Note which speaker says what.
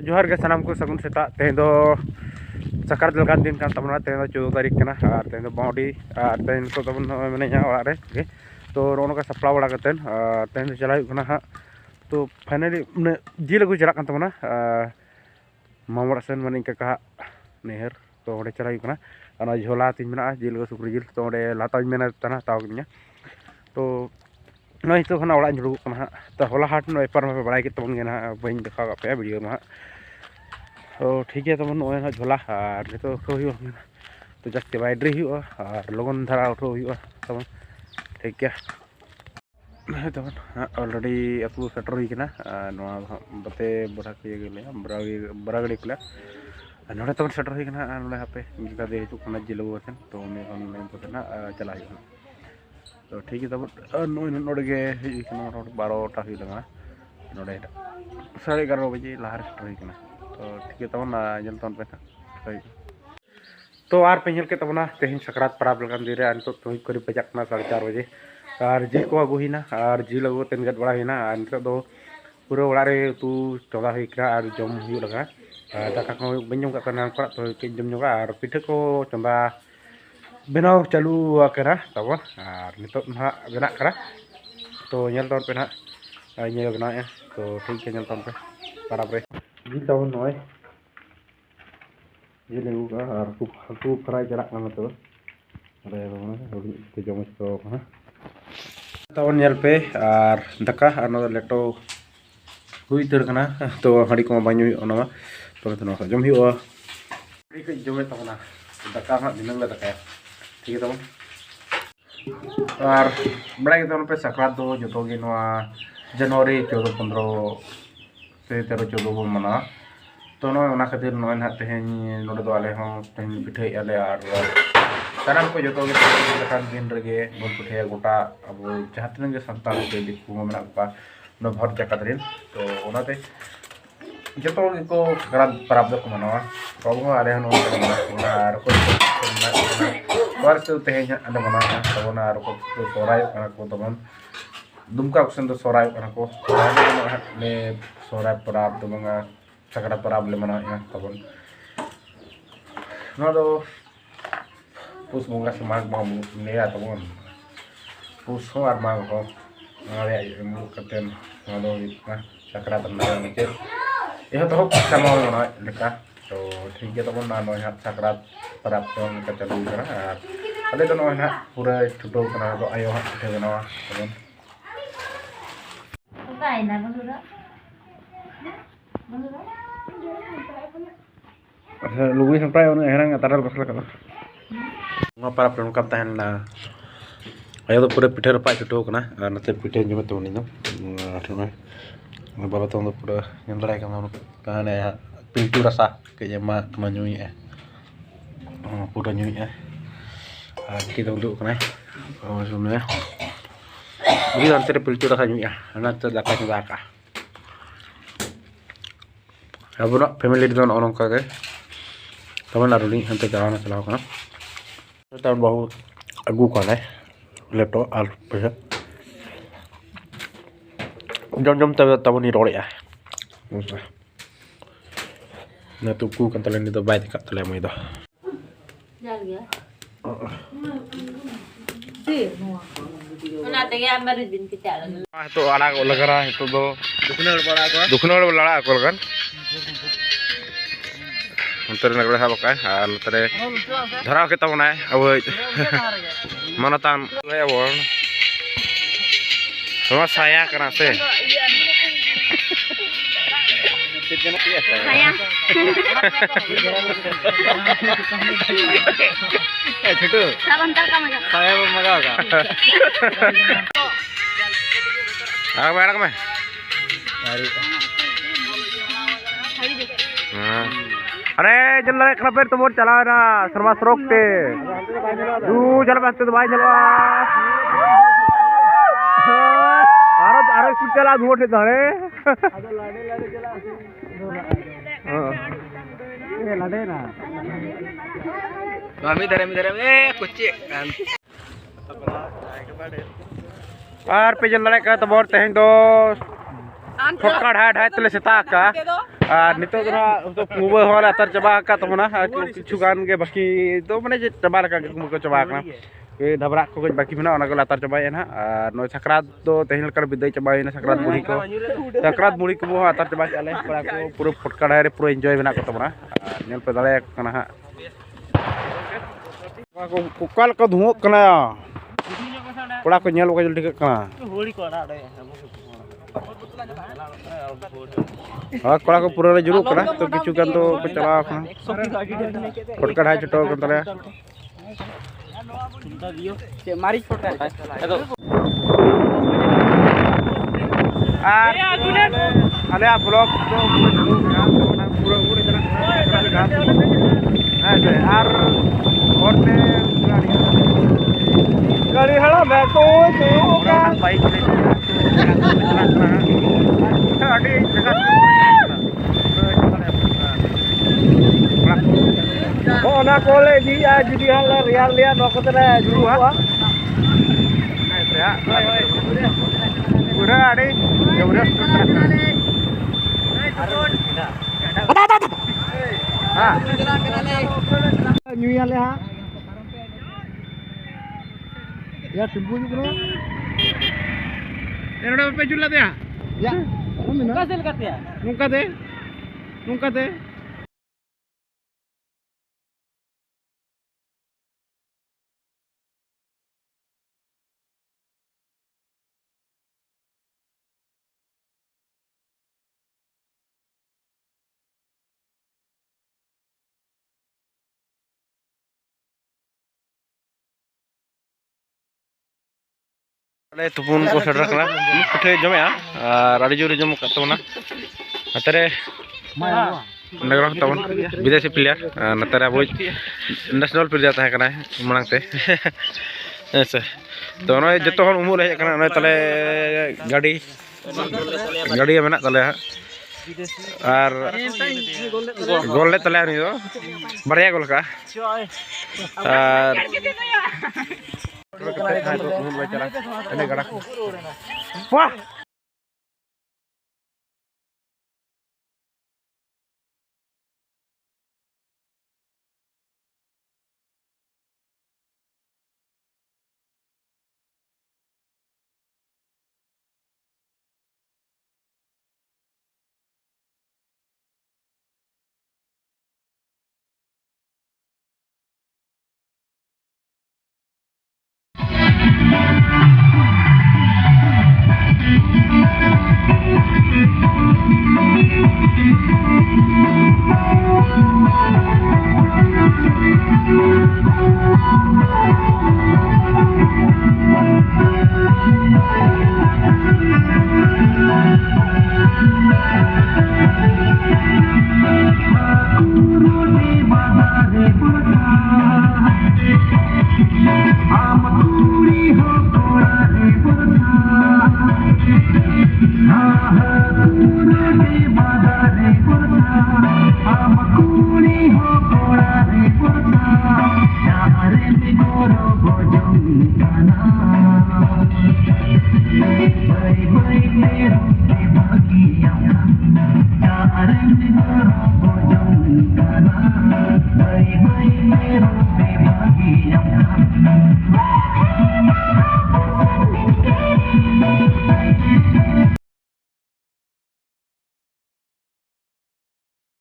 Speaker 1: तो जोहार के सानाम को सगुन सेता तेहें दो सकारात लगान दिन कान तबना तेहें दो 14 तारीख कना और तेहें दो बाउडी और तेहें तो तबन मनेया ओड़ा रे ओके तो रोनो का सप्ला बड़ा कतेन तेहें दो चला कना हा तो फाइनली जिल को चला तबना मामड़ा सेन माने इनका कहा नेहर तो ओडे चला कना और झोला तीन मेना जिल को सुक्री जिल तो ओडे लाता मेना तना ताव गनिया तो नई तो खाना ओड़ा जुड़ू कना तो होला हाट नो एपार में बड़ाई के तबन गेना बइन देखा पे वीडियो में तो ठीक है तबन नोय ना झोला और नितो उठो हुआ तो जास्ती बाइड्री हुआ और लगन धारा उठो हुआ तबन ठीक है तबन ऑलरेडी अतु सेटर हुई कना नोआ बते बड़ा के गेले बड़ा गड़ी कुला नोडे तबन सेटर हुई कना नोडे हापे इनका दे हिजु कना जिलगो सन तो ने ऑनलाइन तो ना चला हुई तो ठीक है तब नोय नोडे गे हिजु कना 12 टा हुई लगा नोडे 11:30 बजे लहार सेटर हुई कना तो ठीक है तब जल तन पे तो आर पे के तबना तेहन सकरात पराब लगन दी रे अन तो हुई करी बजाकना 4:30 बजे और जिल को अगु हिना और जिल अगु तेन गट बड़ा हिना अन तो पूरा ओड़ा रे तू चौदा हुई का और जम हुई लगा दाका को बंजम का तना को तो के जम जोगा और पिठे को चंदा बनाव चालू करा तब और नितो ना बना करा तो नेल तन पे ना ये बना तो ठीक है नेल तन पे पराब रे जिल तब नय जिल लेगू का और हकू फ्राई चला तो अरे हड़ी के जम तो तब नेल पे और दाका और लेटो हुई तर कना तो हड़ी को बाñu ओना तो तो जम हुआ हड़ी के जमे तबना दाका हा दिनंग दाका ठीक है तब और बड़ा के तब पे सकरात दो जो गे नवा जनवरी 14 15 से 13 14 को मना तो ना खातिर नय ना तेहें नोडे दो आले हों तेहें पिठे आले और साराम को जो गे लेखान दिन रगे बन पिठे गोटा अब जहां तने गे संतान के दिकु मेना पा न भर जाकत रिन तो ओनाते जो को सकरात पराब दो को मनावा प्रभु आले हन ओना और को वर्ष तेहें अंदे मना तो ना और को सोराय को तबन दुमका कुसन तो सोराय को ने सोराय पराब तो मंगा सकरात पराब ले मना तबन ना तो पुस बंगा से माग माम ने तबन पुस हो और माग हो अरे कतेन ना सकरात ना नीचे यह तो sama ना लेका तो ठीक है तबन ना नय सकरात पराब तो का चालू करा अले तो नय पूरा छुटो कना तो आयो पिठे बनावा तबन अच्छा लुगui sampai ono herang taral basla kalo ngapa para pelengkap tahan lah ayo तो पूरे पिठे रपा छुटो कना नते पिठे जमे तो नी नो बाबा तो पूरा यन लड़ाई का कहने पिंटू रसा के जमा मनुई है पूरा नुई है की तो दु कना और सुने ini nanti pilih rasa nya nanti dapat dapat अब ना फैमिली दोनों orang kage तब ना रुनी हम तो जाना चलाओ कना तब बहुत अगू कने लेटो आल पे जम तब नहीं रोड़े ना तो कू कंतले नहीं तो बाय दिक्कत तले मुई दो जल गया तो अलग लग रहा है तो दो दुखनोड़ बड़ा को लगन अंतर नगड़े हा बका नतरे धराव के तब नाय अब मनतान ले अब हम साया कना से साया ए छोटू साबंतर का मजा साया मजा का आ बैठ में अरे जल रहा है फिर तुम चला ना शर्मा सरोक ते तू चल बैठते तो भाई चलवा अरे कुछ चला धुआं थे अरे लड़े ना मामी धरे ए कुछ और पे जल रहा है तो बहुत तेहन दो ठोका ढाई तले से ताका আর নিতোগ না তো কুবা হওয়ার আতার চাবা আকা তমনা কিছু গান গে বাকি তো মানে যে চাবা রাখা কুমু ko চাবা আকা ঢাবরা ko বাকি মেনা অনা গলা আতার চাবাই না আর নয় সাকরাত তো তেহিল কার বিদায় চাবাই না সাকরাত মুড়ি ko আতার চাবাই আলে পড়া ko পুরো ফটকা ডাইরে পুরো এনজয় মেনা ko তমনা নেল পে দালে কানা হা ko kal ko dhumok kana pura ko nyel ko joldi kana holi ko na kora ko pura le juru kana to kichu kan to chala kana fotka hai choto kan tale mari fotka আর আলে blog তো পুরো পুরো জানা আর করতে गाड़ी हड़ा मैं तो bike ले गाड़ी oh na kole di jadi hal real lihat no kotera juru ha ya udah ade ya udah ha nyui ale ha ya tumpu juga ya udah pe jula ya ya nungka sel katya nungka te tupun ko sadar kana puthe jome radi jore jom katona atare negara tabon বিদেশি player natare abo national player tahe kana manang te ese to noy joto hon umur hej kana noy tale gadi menak tale আর গোল le tale ani do barya gol ka আর ini garak. Wah,